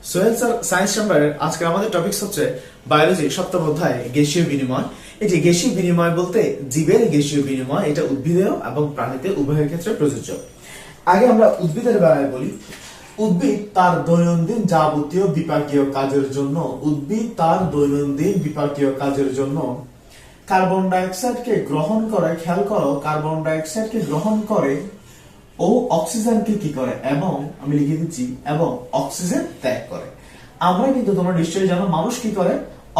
Sohel sir science চেম্বারের আজকে আমাদের টপিক হচ্ছে বায়োলজি সপ্তম অধ্যায় গ্যাসীয় বিনিময়। এই যে গ্যাসীয় বিনিময় বলতে জীবের গ্যাসীয় বিনিময়, এটা উদ্ভিদেও এবং প্রাণীতে উভয়ের ক্ষেত্রে প্রযোজ্য। আগে আমরা উদ্ভিদের বেলায় বলি। উদ্ভিদ তার দৈনন্দিন যাবতীয় বিপাকীয় কাজের জন্য কার্বন ডাইঅক্সাইডকে গ্রহণ করে, খেয়াল করো, কার্বন ডাইঅক্সাইডকে গ্রহণ করে ও অক্সিজেনকে কি করে, এবং আমি লিখে দিচ্ছি, এবং অক্সিজেন ত্যাগ করে। আমরা কিন্তু তোমরা নিশ্চয়ই জানো মানুষ কি করে,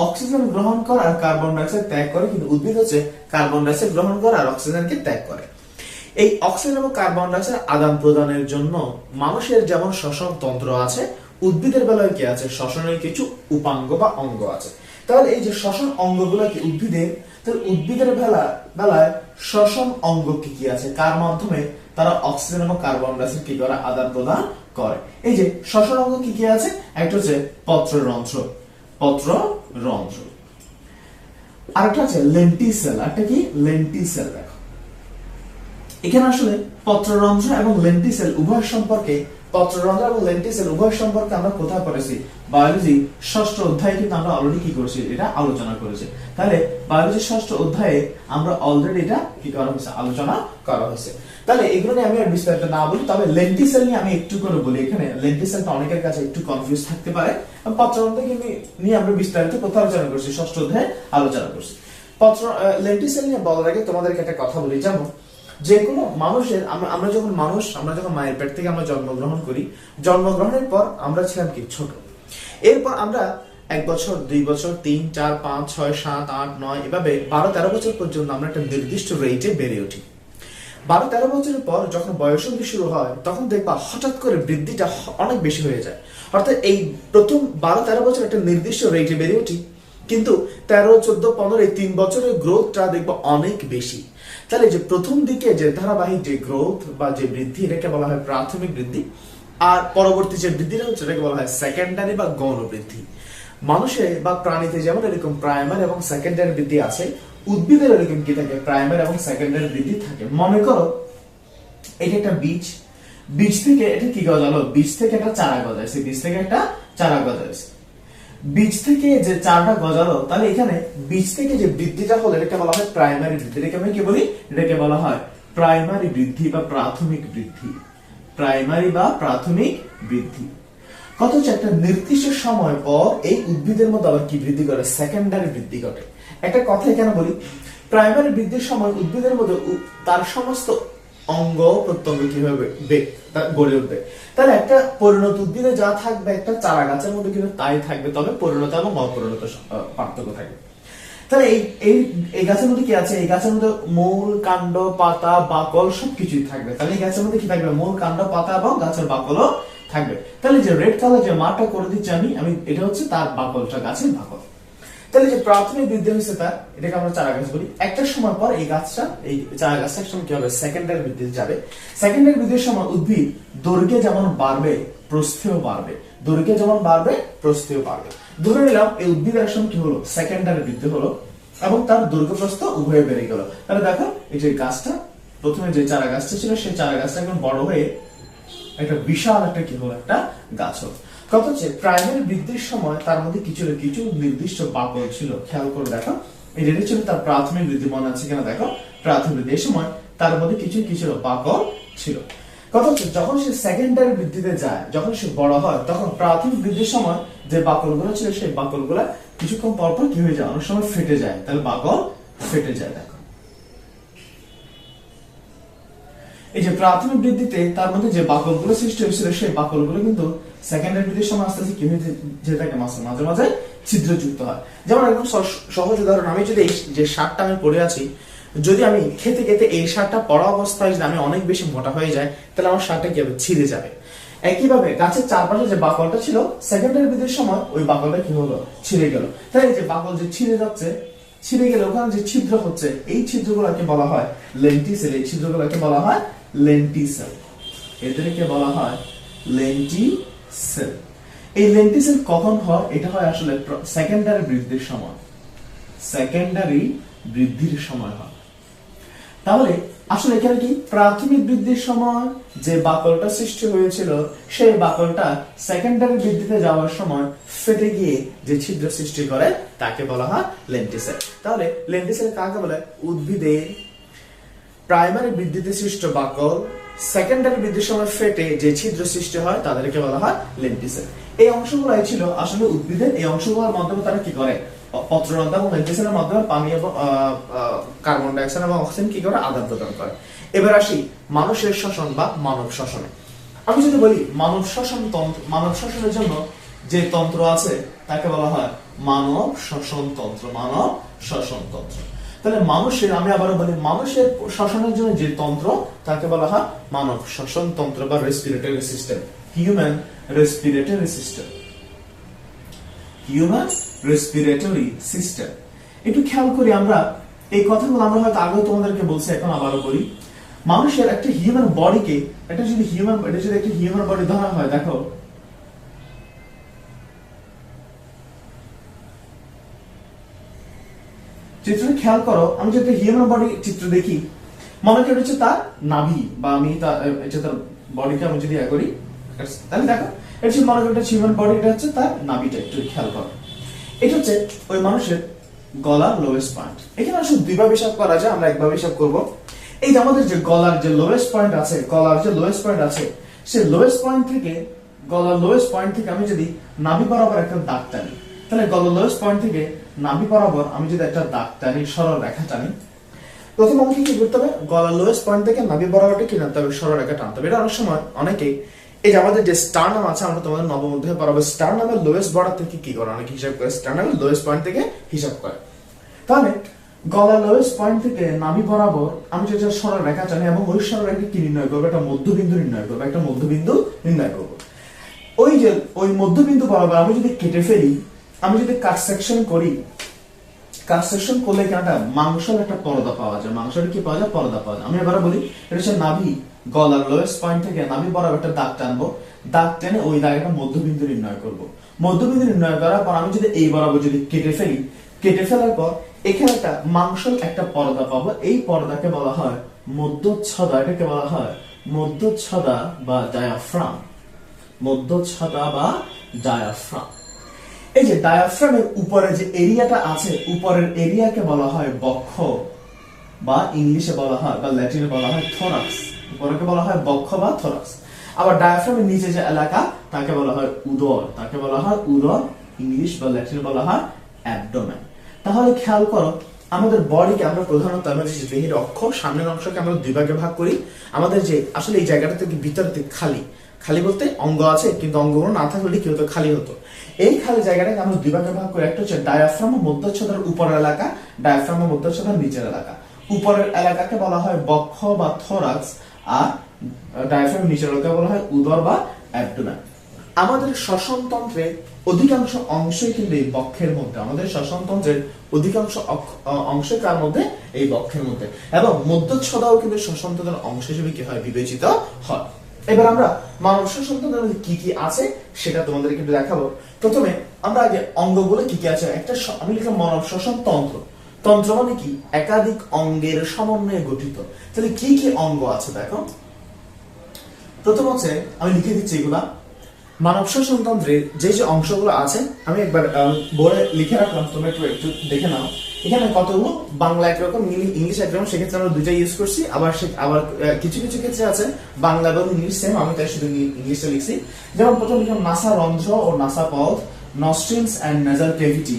অক্সিজেন গ্রহণ করে আর কার্বন ডাইঅক্সাইড ত্যাগ করে, কিন্তু উদ্ভিদ হচ্ছে কার্বন ডাইঅক্সাইড গ্রহণ করে আর অক্সিজেনকে ত্যাগ করে। এই অক্সিজেন এবং কার্বন ডাইঅক্সাইড আদান প্রদানের জন্য মানুষের যেমন শ্বসন তন্ত্র আছে, উদ্ভিদের বেলায় কি আছে, শ্বসনের কিছু উপাঙ্গ বা অঙ্গ আছে। তাহলে এই যে শ্বসন অঙ্গগুলো কি উদ্ভিদের, তাহলে উদ্ভিদের বেলায় শ্বসন অঙ্গ কি কি আছে, কার মাধ্যমে তারা অক্সিজেন এবং কার্বন ডাইঅক্সাইড কি করে, আদান প্রদান করে। এই যে শ্বসন অঙ্গ কি কি আছে, একটা হচ্ছে পত্ররন্ধ্র, আরেকটা আছে লেন্টিসেল। একটা কি লেন্টিসেল। দেখো এখানে আসলে পত্ররন্ধ্র এবং লেন্টিসেল উভয় সম্পর্কে, আমরা কোথায় পড়েছি, বায়োলজি ষষ্ঠ অধ্যায়ে কিন্তু আমরা অলরেডি কি করেছি, এটা আলোচনা করেছি। তাহলে বায়োলজি ষষ্ঠ অধ্যায়ে আমরা অলরেডি এটা কি করা হয়েছে, আলোচনা করা হয়েছে। তাহলে এগুলো নিয়ে আমি আর বিস্তারিত না বলি, তবে লেন্টিসেল নিয়ে আমি একটু করে বলি। এখানে লেন্টিসেলটা অনেকের কাছে একটু কনফিউজ থাকতে পারে। পত্ররন্ধ্র নিয়ে আমরা বিস্তারিত কোথাও আলোচনা করছি, ষষ্ঠ অধ্যায়ে আলোচনা করছি। লেন্টিসেল নিয়ে বলার আগে তোমাদেরকে একটা কথা বলি। যেমন যে কোনো মানুষের, আমরা যখন মায়ের পেট থেকে আমরা জন্মগ্রহণ করি, জন্মগ্রহণের পর আমরা ছিলাম কি ছোট। এরপর আমরা 1 বছর, 2 বছর, 3, 4, 5, 6, 7, 8, 9 এভাবে 12-13 বছর পর্যন্ত আমরা একটা নির্দিষ্ট রেটে বেড়ে উঠি। 12-13 বছরের পর যখন বয়ঃসন্ধি শুরু হয়, তখন দেখবা হঠাৎ করে বৃদ্ধিটা অনেক বেশি হয়ে যায়। অর্থাৎ এই প্রথম 12-13 বছর একটা নির্দিষ্ট রেটে বেড়ে উঠি, কিন্তু 13, 14, 15 এই 3 বছরের গ্রোথটা দেখবা অনেক বেশি। তাহলে যে প্রথম দিকে যে ধারাবাহিক যে গ্রোথ বা যে বৃদ্ধি, এটাকে বলা হয় প্রাথমিক বৃদ্ধি, আর পরবর্তী যে বৃদ্ধিটা হচ্ছে এটাকে বলা হয় সেকেন্ডারি বা গৌণ বৃদ্ধি। মানুষে বা প্রাণীতে যেমন এরকম প্রাইমারি এবং সেকেন্ডারি বৃদ্ধি আছে, উদ্ভিদের এরকম কি থাকে, প্রাইমারি এবং সেকেন্ডারি বৃদ্ধি থাকে। মনে করো এটা একটা বীজ থেকে এটা কি গজালো, বীজ থেকে একটা চারা গজাইছে, বীজ থেকে যে চারাটা গজালো, তাহলে এখানে বীজ থেকে যে বৃদ্ধিটা হলো এটাকে বলা হয় প্রাইমারি বৃদ্ধি। এটাকে আমি কি বলি, এটাকে বলা হয় প্রাইমারি বৃদ্ধি বা প্রাথমিক বৃদ্ধি। কত হচ্ছে একটা নির্দিষ্ট সময় পর এই উদ্ভিদের মধ্যে আবার কি বৃদ্ধি করে, সেকেন্ডারি বৃদ্ধি ঘটে। একটা কথা এখানে বলি, প্রাইমারি বৃদ্ধির সময় উদ্ভিদের মধ্যে তার সমস্ত অঙ্গ প্রত্যঙ্গ কিভাবে গড়ে উঠবে। তাহলে একটা পরিণত উদ্ভিদে যা থাকবে, একটা চারা গাছের মধ্যে কিন্তু তাই থাকবে, তবে পরিণত এবং অপরিণত পার্থক্য থাকবে। তাহলে এই গাছের মধ্যে কি আছে, এই গাছের মধ্যে মূল, কাণ্ড, পাতা, বাকল সবকিছুই থাকবে। তাহলে এই গাছের মধ্যে কি থাকবে, মূল, কাণ্ড, পাতা এবং গাছের বাকলও থাকবে। তাহলে যে রেড কালার যে মাঠটা করে দিচ্ছি আমি এটা হচ্ছে তার বাকলটা, গাছের বাকল। তাহলে যে প্রাথমিক বৃদ্ধি হয়েছে তার, এটাকে আমরা চারা গাছ বলি। একটা সময় পর এই চারা গাছটা সময় কি হবে, সেকেন্ডারি বৃদ্ধি যাবে। সেকেন্ডারি বৃদ্ধির সময় উদ্ভিদ দৈর্ঘ্যে যেমন বাড়বে, প্রস্থেও বাড়বে, ধরে নিলাম এই উদ্ভিদের সময় কি হলো, সেকেন্ডারি বৃদ্ধি হলো এবং তার দৈর্ঘ্য প্রস্থ উভয়ে বেড়ে গেল। তাহলে দেখো এই যে গাছটা, প্রথমে যে চারা গাছটা ছিল, সেই চারা গাছটা এখন বড় হয়ে একটা বিশাল একটা কি হলো, একটা গাছ হলো। কত হচ্ছে প্রাইমারি বৃদ্ধির সময় তার মধ্যে কিছু নির্দিষ্ট বাকল ছিল। খেয়াল করে দেখো, এই যেটা ছিল তার প্রাথমিক বৃদ্ধি, মনে আছে কিনা দেখো, প্রাথমিক বৃদ্ধি। এই সময় তার মধ্যে কিছু বাকল ছিল। কত হচ্ছে যখন সে সেকেন্ডারি বৃদ্ধিতে যায়, যখন সে বড় হয়, তখন প্রাথমিক বৃদ্ধির সময় যে বাকলগুলো ছিল, সেই বাকলগুলো কিছুক্ষণ পর কি হয়ে যায়, অনেক সময় ফেটে যায়। তাহলে বাকল ফেটে যায়। দেখো এই যে প্রাথমিক বৃদ্ধিতে তার মধ্যে যে বাকলগুলো সৃষ্টি হয়েছিল, সেই বাকলগুলো কিন্তু সেকেন্ডারি বৃদ্ধির সময় আস্তে আস্তে কি হয়ে থাকে, মাঝে মাঝে ছিদ্রযুক্ত হয়। যেমন একদম সহজ উদাহরণ, আমি যদি এই যে শার্টটা আমি পরে আছি, যদি আমি খেতে খেতে এই শার্টটা পরা অবস্থায় যদি আমি অনেক বেশি মোটা হয়ে যায়, তাহলে আমার শার্টটা কি হবে, ছিঁড়ে যাবে। একইভাবে গাছের চারপাশে যে বাকলটা ছিল, সেকেন্ডারি বৃদ্ধির সময় ওই বাকলটা কি হলো, ছিঁড়ে গেল। তাই এই যে বাকল যে ছিঁড়ে গেলে ওখানে যে ছিদ্র হচ্ছে, এই ছিদ্রগুলোকে বলা হয় লেন্টিসেল। এই ছিদ্রগুলোকে বলা হয় লেন্টিসেল, এদেরকে বলা হয় লেন্টিসেল। এই লেন্টিসেল কখন হয়, এটা হয় আসলে সেকেন্ডারি বৃদ্ধির সময় হয়। তাহলে আসলে এখানে কি প্রাথমিক বৃদ্ধির সময় যে বাকলটা সৃষ্টি হয়েছিল সেই বাকলটা সেকেন্ডারি বৃদ্ধিতে যাওয়ার সময় ফেটে গিয়ে যে ছিদ্র সৃষ্টি করে তাকে বলা হয় লেন্টিসেল। তাহলে লেন্টিসেল কাকে বলে? উদ্ভিদের প্রাইমারি বৃদ্ধিতে সৃষ্ট বাকল সেকেন্ডারি বৃদ্ধির সময় ফেটে যে ছিদ্র সৃষ্টি হয় তাদেরকে বলা হয় লেন্টিসেল। এই অংশগুলাই ছিল আসলে উদ্ভিদের, এই অংশগুলোর মাধ্যমে তারা কি করে? পত্ররন্ধ্র এবং লেন্টিসেলের মাধ্যমে পানি এবং কার্বন ডাই অক্সাইড এবং অক্সিজেন কি করে? আদান প্রদান করে। এবার আসি মানুষের শ্বসন বা মানব শ্বসনে। আমি যদি বলি মানব শ্বসন তন্ত্র, মানব শ্বসনের জন্য যে তন্ত্র আছে তাকে বলা হয় মানব শ্বসন তন্ত্র। মানব শ্বসন তন্ত্র। তাহলে মানুষের, আমি আবারও বলি, মানুষের শ্বসনের জন্য যে তন্ত্র তাকে বলা হয় মানব শ্বসন তন্ত্র বা respiratory system, human respiratory system. Human respiratory system. একটু খেয়াল করি আমরা এই কথাগুলো, আমরা হয়তো আগে তোমাদেরকে বলছি, এখন আবারও বলি। মানুষের একটা হিউম্যান বডিকে, এটা যদি একটা হিউম্যান বডি ধরা হয়, দেখো চিত্রটা খেয়াল করো। আমি যদি হিউম্যান বডি চিত্র দেখি, মনে করি হচ্ছে তার নাভি, বা আমি তার বডিকে আমি যদি করি, তাহলে দেখো এটা হচ্ছে মনে করি হিউম্যান বডি, এটা হচ্ছে তার নাভিটা। একটু খেয়াল করো, এটা হচ্ছে ওই মানুষের গলার লোয়েস্ট পয়েন্ট। এখানে আসলে দুইভাবে হিসাব করা যায়, আমরা একভাবে হিসাব করব। এই যে আমাদের যে গলার যে লোয়েস্ট পয়েন্ট আছে, গলার যে লোয়েস্ট পয়েন্ট আছে, সেই লোয়েস্ট পয়েন্ট থেকে, গলার লোয়েস্ট পয়েন্ট থেকে আমি যদি নাভি বরাবর একটা দাগ টানি, তাহলে গলার লোয়েস্ট পয়েন্ট থেকে নাভি বরাবর আমি যদি একটা দাগ টানি, সরল রেখা টানি, প্রথম আমাকে কি করতে হবে? গলার লোয়েস্ট পয়েন্ট থেকে নাভি বরাবরটা কি টানতে হবে? সরল রেখা টানতে হবে। এটা অনেক সময় অনেকেই, এই যে আমাদের যে স্টারনাম আছে, আমরা তোমাদের নবম অধ্যায়ে পড়াবো, স্টারনামের লোয়েস্ট বর্ডার থেকে কি করে অনেকে হিসাব করে, স্টারনামের লোয়েস্ট পয়েন্ট থেকে হিসাব করে। তাহলে গলার লোয়েস্ট পয়েন্ট থেকে নাভি বরাবর আমি যদি সরল রেখা টানি এবং ওই সরল রেখা কি নির্ণয় করবো? একটা মধ্যবিন্দু নির্ণয় করবো, একটা মধ্যবিন্দু নির্ণয় করবো। ওই যে ওই মধ্যবিন্দু বরাবর আমি যদি কেটে ফেলি, আমি যদি কাট সেকশন করি, কাট সেকশন করলে একটা মাংসের একটা পর্দা পাওয়া যায়। মাংসের কি পাওয়া যায়? পর্দা পাওয়া যায়। আমি এবার বলি, এটা হচ্ছে নাভি, গলার লোয়েস্ট পয়েন্ট থেকে নাভি বরাবর একটা দাগ টানবো, দাগ টেনে ওই দাগে একটা মধ্যবিন্দু নির্ণয় করব। মধ্যবিন্দু নির্ণয় করার পর আমি যদি এই বরাবর যদি কেটে ফেলি, কেটে ফেলার পর এখানে একটা মাংসের একটা পর্দা পাবো। এই পর্দাকে বলা হয় মধ্যচ্ছদা। এটাকে বলা হয় মধ্যচ্ছদা বা ডায়াফ্রাম। মধ্যচ্ছদা বা ডায়াফ্রাম। এই যে ডায়াফ্রামের উপরে যে এরিয়াটা আছে, উপরের এরিয়াকে বলা হয় বক্ষ, বা ইংলিশে বলা হয় বা ল্যাটিনে বলা হয় থোরাক্স। উপরকে বলা হয় বক্ষ বা থোরাক্স। আবার ডায়াফ্রামের নিচে যে এলাকা তাকে বলা হয় উদর। তাকে বলা হয় উদর, ইংলিশ বা ল্যাটিনে বলা হয় অ্যাবডোমেন। তাহলে খেয়াল করো, আমাদের বডিকে আমরা প্রধানত আমাদের যে দেহের অক্ষ, সামনের অংশকে আমরা দুই ভাগে ভাগ করি। আমাদের যে আসলে এই জায়গাটা থেকে ভিতর থেকে খালি, খালি বলতে অঙ্গ আছে কিন্তু অঙ্গগুলো না থাকলে কি হতো? খালি হতো। এই খালি জায়গাটাকে আমরা দুই ভাগে ভাগ করি। একটা হচ্ছে ডায়াফ্রাম ও মধ্যচ্ছদার উপরের এলাকা, ডায়াফ্রাম ও মধ্যচ্ছদার নিচের এলাকা। উপরের এলাকাকে বলা হয় বক্ষ বা থোরাক্স, আর ডায়াফ্রাম নিচের এলাকাকে বলা হয় উদর বা অ্যাবডোমেন। আমাদের শ্বসনতন্ত্রের অধিকাংশ অংশই কিন্তু এই বক্ষের মধ্যে। আমাদের শ্বসনতন্ত্রের অধিকাংশ অংশ কার মধ্যে? এই বক্ষের মধ্যে। এবং মধ্যচ্ছদাও কিন্তু শ্বসনতন্ত্রের অংশ হিসেবে কি হয়? বিবেচিত হয়। এবার আমরা মানব শ্বসনতন্ত্রের মধ্যে কি কি আছে সেটা তোমাদেরকে একটু দেখাবো। প্রথমে আমরা আগে অঙ্গগুলো কি কি আছে, একটা আমি লিখলাম মানব শ্বসন তন্ত্র। তন্ত্র মানে কি? একাধিক অঙ্গের সমন্বয়ে গঠিত। তাহলে কি কি অঙ্গ আছে দেখো। প্রথম হচ্ছে, আমি লিখে দিচ্ছি এগুলা, মানব শ্বসনতন্ত্রের যে যে অংশগুলো আছে আমি একবার বোর্ডে লিখে রাখলাম, তোমরা একটু দেখে নাও। এখানে কতগুলো, বাংলা একরকম, ইংলিশ একরকম, সেক্ষেত্রে আমরা দুইটা ইউজ করছি। আবার কিছু কিছু ক্ষেত্রে আছে বাংলা এবং ইংলিশ সেম, আমি তাই শুধু ইংলিশে লিখছি। যেমন প্রথম লিখলাম নাসা রন্ধ্র ও নাসা পথ, নস্ট্রিলস এন্ড নেজাল ক্যাভিটি,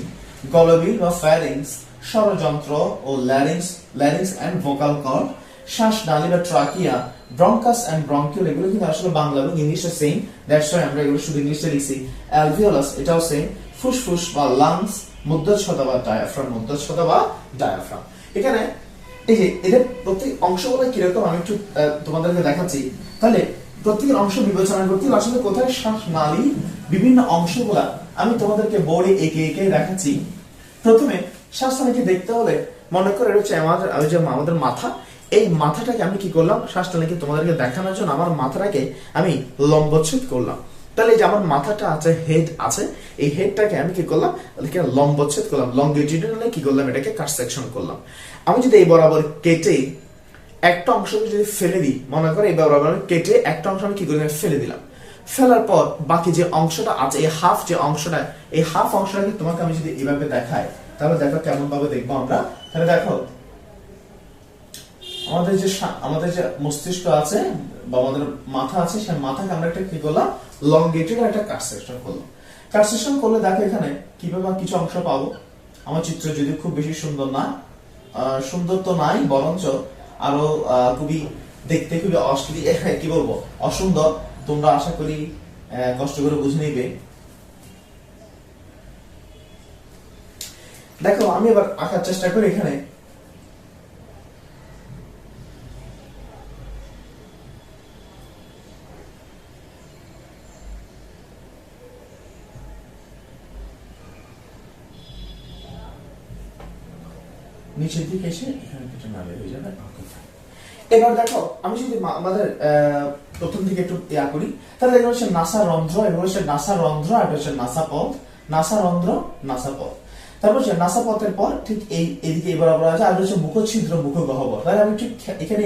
গলবিল বা ফ্যারিংস, স্বরযন্ত্র ও ল্যারিংস এন্ড ভোকাল কর্ড, শ্বাসনালী বা ট্রাকিয়া, ব্রঙ্কাস এন্ড ব্রঙ্কিউল। এগুলো কিন্তু আসলে বাংলা এবং ইংলিশে সেম, দ্যাটস হোয়াই আমরা এগুলো শুধু ইংলিশে লিখছি। অ্যালভিওলাস, এটাও সেম। ফুসফুস বা লাংস, মধ্যচ্ছদা বা ডায়াফ্রাম, মধ্যচ্ছদা বা ডায়াফ্রাম। এখানে এই যে এদের প্রত্যেক অংশগুলো কিরকম আমি একটু তোমাদেরকে দেখাচ্ছি। তাহলে প্রত্যেকের অংশ বিবেচনা করতে আসলে কোথায় শ্বাসনালী, বিভিন্ন অংশগুলা আমি তোমাদেরকে বোর্ডে এঁকে এঁকে দেখাচ্ছি। প্রথমে শ্বাসনালীকে দেখতে হলে মনে করে হচ্ছে আমাদের মাথা। এই মাথাটাকে আমি কি করলাম? শ্বাসনালীকে তোমাদেরকে দেখানোর জন্য আমার মাথাটাকে আমি লম্বচ্ছেদ করলাম। তাহলে এই যে আমার মাথাটা আছে, হেড আছে, এই হেডটাকে আমি কি করলাম? লম্বচ্ছেদ করলাম। লংগিটিউডিনালি কি করলাম? এটাকে কাট সেকশন করলাম। আমি যদি এই বরাবর কেটে একটা অংশকে যদি ফেলে দিই, মনে করো এই বরাবর কেটে একটা অংশ আমি কি করে ফেলে দিলাম, ফেলার পর বাকি যে অংশটা আছে এই হাফ যে অংশটা, এই হাফ অংশটাকে তোমাকে আমি যদি এইভাবে দেখাই তাহলে দেখো কেমন ভাবে দেখবো আমরা। তাহলে দেখো আমাদের যে মস্তিষ্ক আছে বা আমাদের মাথা আছে, সেই মাথাকে আমরা একটা কি করলাম, লংগেটেড একটা কাট সেকশন করলাম। কাট সেকশন করলে দেখো এখানে কিভাবে কিছু অংশ পাবো। আমার চিত্র যদি খুব বেশি সুন্দর না, সুন্দর তো নাই, বরঞ্চ আরো খুবই দেখতে খুবই কি বলবো অসুন্দর, তোমরা আশা করি কষ্ট করে বুঝে নিবে। দেখো আমি এবার আঁকার চেষ্টা করি এখানে। নিচের দিকে এসে এখানে কিছু নালে হয়ে যাবে। এবার দেখো আমি যদি আমাদের প্রথম দিকে একটু ইয়া করি, তাহলে এগুলো হচ্ছে নাসা রন্ধ্র, এগুলো হচ্ছে নাসা রন্ধ্র, আর এটা হচ্ছে নাসা পথ, নাসা রন্ধ্র, নাসা পথ। তারপর হচ্ছে নাসা পথের পর ঠিক এই এদিকে এবার আমরা আছে, আর হচ্ছে মুখছিদ্র, মুখ গহ্বর। তাহলে আমি ঠিক এখানে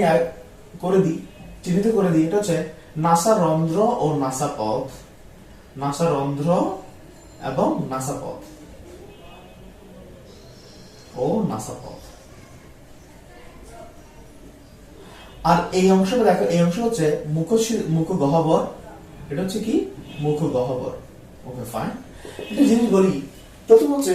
করে দিই, চিহ্নিত করে দিই, এটা হচ্ছে নাসা রন্ধ্র ও নাসা পথ, নাসা রন্ধ্র এবং নাসা পথ ও নাসা পথ। আর এই অংশটা দেখো, এই অংশ হচ্ছে মুখ গহ্বর, এটা হচ্ছে কি মুখ গহ্বর। ওকে ফাইন, একটা জিনিস বলি, প্রথম হচ্ছে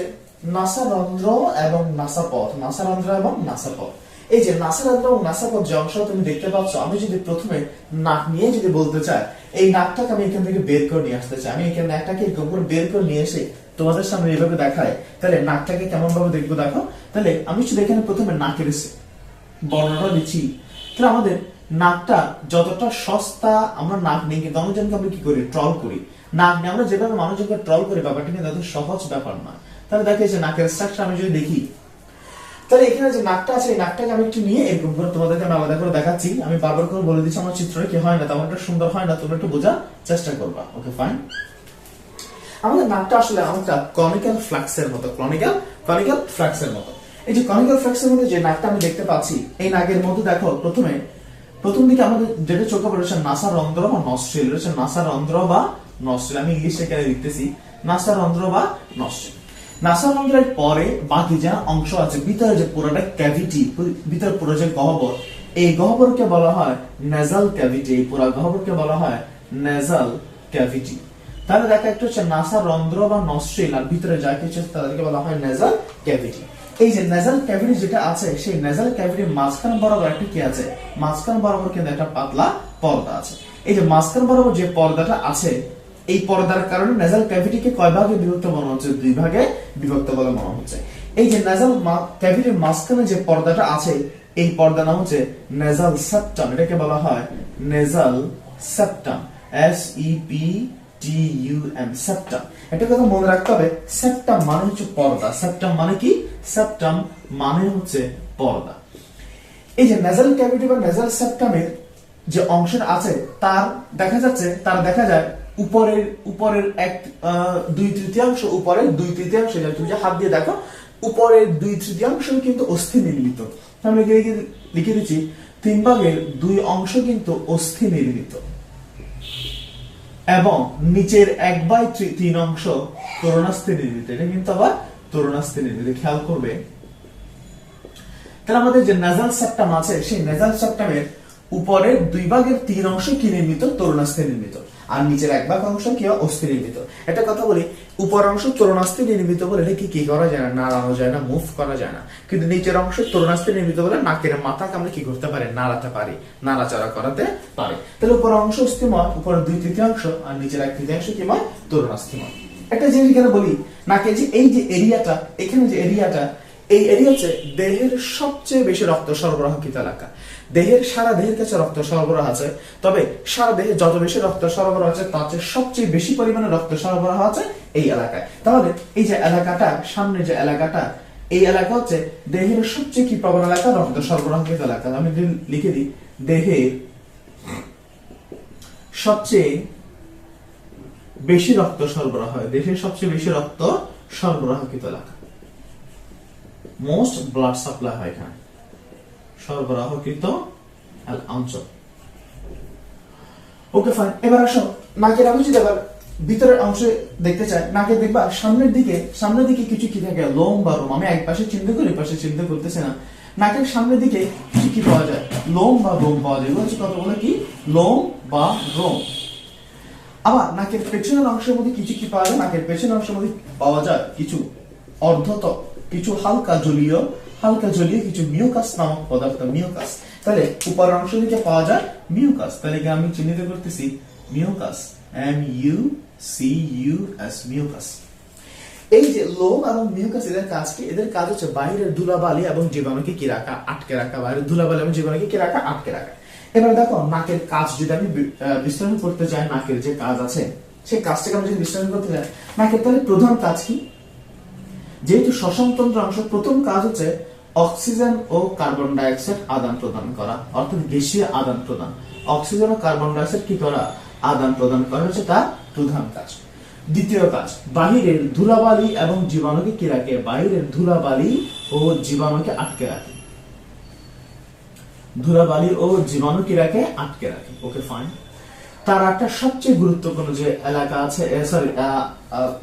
নাসা রন্ধ্র এবং নাসা পথ, নাসা রন্ধ্র এবং নাসা পথ। এই যে নাসা রন্ধ্র এবং নাসা পথ যে অংশ তুমি দেখতে পাচ্ছ, আমি যদি প্রথমে নাক নিয়ে যদি বলতে চাই, এই নাকটাকে আমি এখান থেকে বের করে নিয়ে আসতে চাই, আমি এখানে নাকটাকে এরকম করে বের করে নিয়ে এসে তোমাদের সামনে এইভাবে দেখায়, তাহলে নাকটাকে কেমন ভাবে দেখবো দেখো। তাহলে আমি শুধু এখানে প্রথমে নাকের বর্ণনা দিচ্ছি। তাহলে আমাদের নাকটা যতটা সস্তা, আমরা নাক নেই কিন্তু মানুষজনকে আমরা কি করি, ট্রল করি। নাক নিয়ে আমরা যেভাবে মানুষজনকে ট্রল করি, ব্যাপারটা কিন্তু এত সহজ ব্যাপার না। তাহলে দেখে যে নাকের স্ট্রাকচার আমি যদি দেখি, তাহলে এখানে যে নাকটা আছে, এই নাকটাকে আমি একটু নিয়ে এরকম করে তোমাদেরকে আমি আলাদা করে দেখাচ্ছি। আমি বারবার করে বলে দিচ্ছি আমার চিত্রটা কি হয় না, তেমন একটা সুন্দর হয় না, তোমরা একটু বোঝার চেষ্টা করবা। Okay fine. আমাদের নাকটা আসলে আমাদের কনিক্যাল ফ্ল্যাক্সের মতো, কনিক্যাল ফ্ল্যাক্সের মতো। এই যে কনিক্যাল ফ্ল্যাক্সের মধ্যে যে নাকটা আমি দেখতে পাচ্ছি, এই নাকের মধ্যে দেখো প্রথম দিকে আমাদের যেটা চোখে পড়েছে নাসা রন্ধ্র বা নস্ট্রিল, রয়েছে নাসা রন্ধ্র বা নস্ট্রিল, আমি ইংলিশে এখানে লিখতেছি নাসা রন্ধ্র বা নস্ট্রিল। নাসা রন্ধ্রের পরে বাকি যা অংশ আছে, ভিতরে যে পুরোটা ক্যাভিটি, ভিতরে পুরো যে গহ্বর, এই গহ্বরকে বলা হয় নেজাল ক্যাভিটি, এই পুরো গহ্বরকে বলা হয় নেজাল ক্যাভিটি। তাহলে দেখা একটা হচ্ছে নাসা রন্ধ্র বা নস্ট্রিল, আর ভিতরে যা কিছু তাদেরকে বলা হয় নেজাল ক্যাভিটি। এই যে নেজাল ক্যাভিটি যেটা আছে, সেই নেজাল ক্যাভিটির মাঝখান বরাবর একটা কি আছে, মাঝখান বরাবর কিন্তু একটা পাতলা পর্দা আছে। এই যে মাঝখান বরাবর যে পর্দাটা আছে, এই পর্দার কারণে নেজাল ক্যাভিটিকে কয় ভাগে বিভক্ত মনে হচ্ছে, দুই ভাগে বিভক্ত বলে মনে হচ্ছে। এই যে নেজাল ক্যাভিটির মাঝখানে যে পর্দাটা আছে, এই পর্দার নাম হচ্ছে নেজাল সেপ্টাম, এটাকে বলা হয় নেজাল সেপ্টাম, SEPTUM, সেপ্টাম। একটা কথা মনে রাখতে হবে, সেপ্টাম মানে হচ্ছে পর্দা। সেপ্টাম মানে কি, সেপ্টাম মানে হচ্ছে পর্দা। এই যে নেজাল ক্যাভিটি বা নেজাল সেপ্টামের যে অংশটা আছে, তার দেখা যায় উপরের দুই তৃতীয়াংশ, উপরের দুই তৃতীয়াংশ, তুমি যে হাত দিয়ে দেখো, উপরের দুই তৃতীয়াংশ কিন্তু অস্থি নির্মিত। আমি লিখে দিচ্ছি 3/2 কিন্তু অস্থি নির্মিত, এবং নিচের 1/3 অংশ তরুণাস্থি নির্মিত। এটা কিন্তু আবার তরুণাস্থি নির্মিত, খেয়াল করবে। তাহলে আমাদের যে নেজাল সেপ্টাম আছে, সেই নেজাল সেপ্টামের উপরের 2/3 অংশ কি নির্মিত, তরুণাস্থি নির্মিত, আর নিচের 1/2 অংশ কি অস্থি নির্মিত। একটা কথা বলি, উপর অংশ তরুণাস্থি নির্মিত বলে এটা কি করা যায় না, নাড়ানো যায় না, মুভ করা যায় না। কিন্তু নিচের অংশ তরুণাস্থি নির্মিত বলে নাকের মাথাকে আমরা কি করতে পারি, নাড়াতে পারি, নাড়াচাড়া করাতে পারি। তাহলে উপর অংশ অস্থিময়, উপরের 2/3 আর নিচের 1/3 কি ময়, তরুণাস্থিময়। একটা জিনিস এখানে বলি, নাকে যে এই যে এরিয়াটা, এখানে যে এরিয়াটা, এই এরিয়া হচ্ছে দেহের সবচেয়ে বেশি রক্ত সরবরাহকৃত এলাকা। সারা দেহের কাছে রক্ত সরবরাহ আছে, তবে সারা দেহে যত বেশি রক্ত সরবরাহ আছে, তার চেয়ে সবচেয়ে বেশি পরিমাণে রক্ত সরবরাহ আছে এই এলাকায়। তাহলে এই যে এলাকাটা, সামনে যে এলাকাটা, এই এলাকা হচ্ছে দেহের সবচেয়ে কি প্রবণ এলাকা, রক্ত সরবরাহকৃত এলাকা। আমি লিখে দিই, দেহের সবচেয়ে বেশি রক্ত সরবরাহ হয়, দেহের সবচেয়ে বেশি রক্ত সরবরাহকৃত এলাকা, মোস্ট ব্লাড সাপ্লাই হয় এখানে, সরবরাহকৃত অঞ্চল। ওকে ফাইন, এবার আসো নাকের আমি যদি এবার ভিতরের অংশে দেখতে চাই, নাকে দেখবা সামনের দিকে কিছু কি থাকে, লোম বা রোম। আমি এক পাশে চিন্তা করি, পাশে চিন্তা করতেছি না। নাকের সামনের দিকে কিছু কি পাওয়া যায়, লোম বা রোম পাওয়া যায়। এগুলো হচ্ছে কথা বলে কি, লোম বা রোম। আবার নাকের পেছনের অংশের মধ্যে কিছু কি পাওয়া যায়, নাকের পেছনের অংশের মধ্যে পাওয়া যায় কিছু অর্ধত্বক, কিছু হালকা জলীয় কিছু মিউকাস নামক পদার্থ, মিউকাস। তাহলে উপরের অংশ থেকে পাওয়া যায় মিউকাস। তাহলে আমি চিহ্নিত করতেছি মিউকাস, MUCUS, মিউকাস। এই যে লোম এবং মিউকাস, এদের কাজ কি? এদের কাজ হচ্ছে বাইরের ধুলাবালি এবং জীবাণুকে কি রাখা, আটকে রাখা। বাইরের ধুলাবালি এবং জীবাণুকে কি রাখা, আটকে রাখা। এবার দেখো নাকের কাজ যদি আমি বিশ্লেষণ করতে চাই, নাকের যে কাজ আছে সেই কাজটাকে আমি যদি বিশ্লেষণ করতে চাই, নাকের তাহলে প্রধান কাজ কি? যেহেতু শ্বসনতন্ত্র অংশ, প্রথম কাজ হচ্ছে অক্সিজেন ও কার্বন ডাই অক্সাইড আদান প্রদান করা, অর্থাৎ গ্যাসীয় আদান প্রদান। অক্সিজেন ও কার্বন ডাই অক্সাইড কি করা, আদান প্রদান করা হচ্ছে তার প্রধান কাজ। দ্বিতীয় কাজ, বাহিরের ধুলাবালি এবং জীবাণুকে কি রাখে, বাইরের ধুলাবালি ও জীবাণুকে আটকে রাখে। ধুলাবালি ও জীবাণু কি রাখে, আটকে রাখে। Okay fine. তার একটা সবচেয়ে গুরুত্বপূর্ণ যে এলাকা আছে,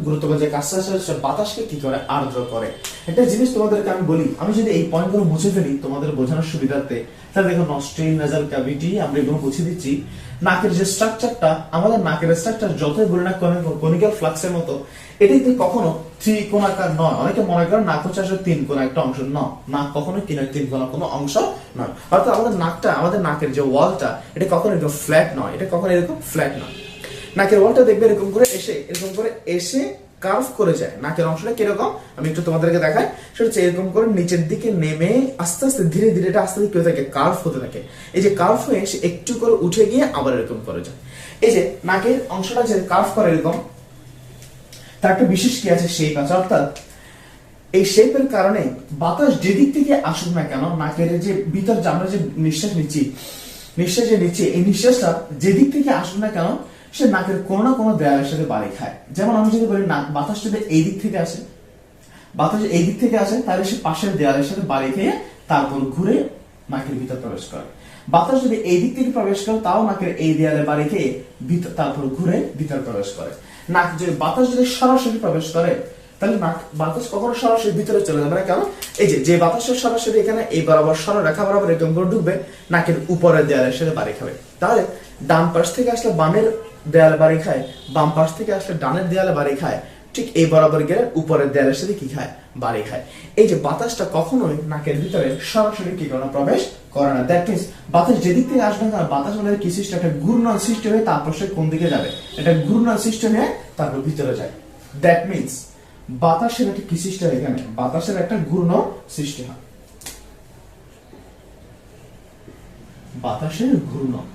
গুরুত্বপূর্ণ যে কাজটা আছে, বাতাসকে কি করে, আর্দ্র করে। একটা জিনিস তোমাদেরকে আমি বলি, আমি যদি এই পয়েন্টগুলো মুছে ফেলি তোমাদের বোঝানোর সুবিধার্থে, তাহলে দেখো নস্ট্রিল, নেজাল ক্যাভিটি আমরা এগুলো মুছে দিচ্ছি। নাকের যে স্ট্রাকচারটা, আমাদের নাকের স্ট্রাকচার যতই বলি না কনিক্যাল ফ্লাক্সের মতো, এটি কখনো ত্রিকোণাকার নয়। অনেকে মনে করেন নাক হচ্ছে আসলে তিন কোণা একটা অংশ। নয়, নাক কখনো তিন কোণা কোনো অংশ নয়। অর্থাৎ আমাদের নাকের যে ওয়ালটা, এটা কখনো এরকম ফ্ল্যাট নয়, এটা কখনো এরকম ফ্ল্যাট নয়। নাকের ওয়ালটা দেখবে এরকম করে এসে কার্ভ করে যায়। নাকের অংশটা কিরকম আমি একটু তোমাদেরকে দেখাই। সেটা হচ্ছে এরকম করে নিচের দিকে নেমে আস্তে আস্তে ধীরে ধীরে এটা আস্তে আস্তে থাকে, কার্ভ হতে থাকে। এই যে কার্ভ হয়ে সে একটু করে উঠে গিয়ে আবার এরকম করে যায়। এই যে নাকের অংশটা যে কার্ভ করে এরকম, তার একটা বিশেষ কি আছে, শেপ আছে। অর্থাৎ এই শেপের কারণে বাতাস যেদিক থেকে আসুক না কেন, নাকের যে ভিতর যে আমরা যে নিঃশ্বাস নিচ্ছি, এই নিঃশ্বাসটা যেদিক থেকে আসুক না কেন, সে নাকের কোনো না কোনো দেয়ালের সাথে বাড়ি খায়। যেমন আমি যদি বলি বাতাস যদি এই দিক থেকে আসে, তাহলে সে পাশের দেয়ালের সাথে বাড়ি খেয়ে তারপর ঘুরে নাকের ভিতর প্রবেশ করে। বাতাস যদি এই দিক থেকে প্রবেশ করে, তাও নাকের এই দেয়ালে বাড়ি খেয়ে তারপর ঘুরে ভিতর প্রবেশ করে। বাতাস যদি সরাসরি প্রবেশ করে, তাহলে বাতাস কখনো সরাসরি ভিতরে চলে যাবে না। কেন? এই যে বাতাসের সরাসরি এখানে এই বরাবর সরলরেখা বরাবর এরকম করে ঢুকবে, নাকের উপরের দেয়ালের সাথে বাড়ি খাবে। তাহলে ডান পাশ থেকে আসলে বামের দেয়ালে বাড়ি খায়, বাম পাশ থেকে আসলে ডানের দেয়ালে বাড়ি খায়, ঠিক এই বরাবর গেলে উপরের দেয়ালের সাথে কি খায়, বাড়ি খায়। এই যে বাতাসটা কখনোই নাকের ভিতরে সরাসরি কি করে, প্রবেশ করে না। দ্যাট মিন্স বাতাস যেদিক থেকে আসবে না, বাতাস মানে কি সৃষ্টি, একটা ঘূর্ণন সৃষ্টি হয়ে তারপর সে কোন দিকে যাবে, এটা ঘূর্ণন সৃষ্টি হয়ে তারপর ভিতরে যায়। দ্যাট মিন্স বাতাসের একটা কি সৃষ্টি হয়, এখানে বাতাসের একটা ঘূর্ণন সৃষ্টি হয়। বাতাসের ঘূর্ণন,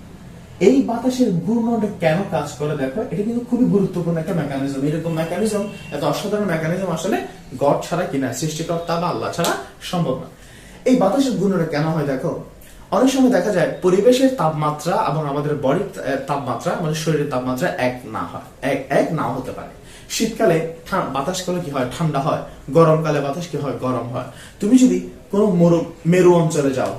এই বাতাসের ঘূর্ণনটা কেন কাজ করে দেখো, এটা কিন্তু খুবই গুরুত্বপূর্ণ একটা মেকানিজম। এরকম মেকানিজম, এত অসাধারণ মেকানিজম আসলে গড ছাড়া কিনা, সৃষ্টিকর্তা বা আল্লাহ ছাড়া সম্ভব না। এই বাতাসের ঘূর্ণনটা কেন হয় দেখো, অনেক সময় দেখা যায় পরিবেশের তাপমাত্রা এবং আমাদের বডির তাপমাত্রা, আমাদের শরীরের তাপমাত্রা এক নাও হতে পারে। শীতকালে বাতাস কালে কি হয়, ঠান্ডা হয়। গরমকালে বাতাস কি হয়, গরম হয়। তুমি যদি কোনো মেরু অঞ্চলে যাও,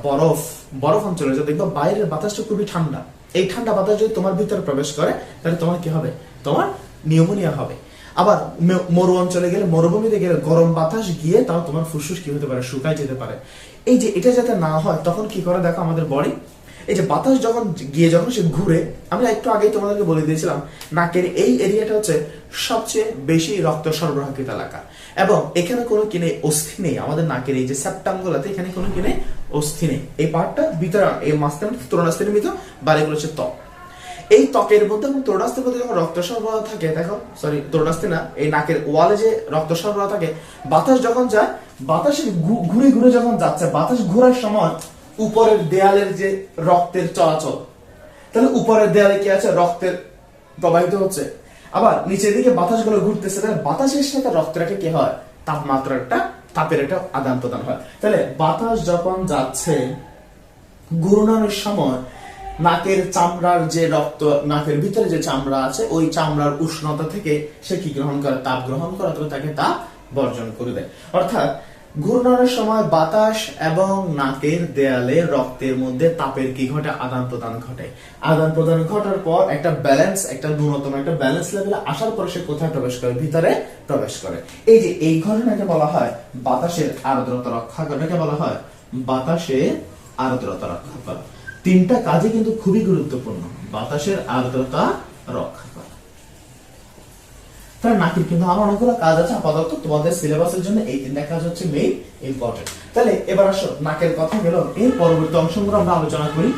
বরফ অঞ্চলে যাও, দেখবা বাইরের বাতাসটা খুবই ঠান্ডা। এই ঠান্ডা বাতাস যদি তোমার ভিতরে প্রবেশ করে, তাহলে তোমার কি হবে, তোমার নিউমোনিয়া হবে। আবার মরু অঞ্চলে গেলে, মরুভূমিতে গেলে গরম বাতাস গিয়ে তাও তোমার ফুসফুস কি হতে পারে, শুকায় যেতে পারে। এই যে এটা যাতে না হয়, তখন কি করে দেখো আমাদের বডি, এই যে বাতাস যখন সে ঘুরে, আমি একটু আগেই তোমাদেরকে বলে দিয়েছিলাম, নাকের এই এরিয়াটা হচ্ছে সবচেয়ে বেশি রক্ত সরবরাহকৃত এলাকা, এবং এখানে কোনো কিনে অস্থি নেই। আমাদের নাকের এই যে সেপ্টাম গুলাতে এখানে কোনো কিনে অস্থি নেই। এই পার্টটা ভিতরে, এই মাঝখানে তরুণাস্থির ভিতর বাড়িগুলো হচ্ছে ত্বক। এই ত্বকের মধ্যে এবং তরুণাস্থির মধ্যে যখন রক্ত সরবরাহ থাকে, দেখো তরুণাস্থি না, এই নাকের ওয়ালে যে রক্ত সরবরাহ থাকে, বাতাস যখন যায়, বাতাসের ঘুরে ঘুরে যখন যাচ্ছে, বাতাস ঘোরার সময় উপরের দেয়ালের যে রক্তের চলাচল, তাহলে উপরের দেয়ালে কি আছে, রক্তের প্রবাহিত হচ্ছে। আবার নিচের দিকে বাতাসগুলো ঘুরতেছে, তাহলে বাতাসের সাথে রক্তের একটা কি হয়, তাপের একটা আদান প্রদান হয়। তাহলে বাতাস যখন যাচ্ছে, ঘূর্ণনের সময় নাকের চামড়ার যে রক্ত, নাকের ভিতরে যে চামড়া আছে, ওই চামড়ার উষ্ণতা থেকে সে কি গ্রহণ করে, তাপ গ্রহণ করে, তবে তাকে তাপ বর্জন করে দেয়। অর্থাৎ ঘূর্ণনের সময় বাতাস এবং নাকের দেয়ালে রক্তের মধ্যে তাপের কি ঘটে? আদান প্রদান ঘটে। আদান প্রদান ঘটার পর একটা ব্যালেন্স, একটা ন্যূনতম একটা ব্যালেন্স লেভেলে আসার পর সে কোথায় প্রবেশ করে? ভিতরে প্রবেশ করে। এই যে এই ঘটনাকে বলা হয় বাতাসের আর্দ্রতা রক্ষা করা। এটাকে বলা হয় বাতাসের আর্দ্রতা রক্ষা করা। তিনটা কাজই কিন্তু খুবই গুরুত্বপূর্ণ, বাতাসের আর্দ্রতা রক্ষা করা। তাহলে নাকের কিন্তু আরো অনেকগুলো কাজ আছে, আপাতত তোমাদের সিলেবাসের জন্য এই তিনটা কাজ হচ্ছে মেইন ইম্পর্টেন্ট। তাহলে এবার আসো নাকের কথা গেল, এর পরবর্তী অংশগুলো আমরা আলোচনা করি।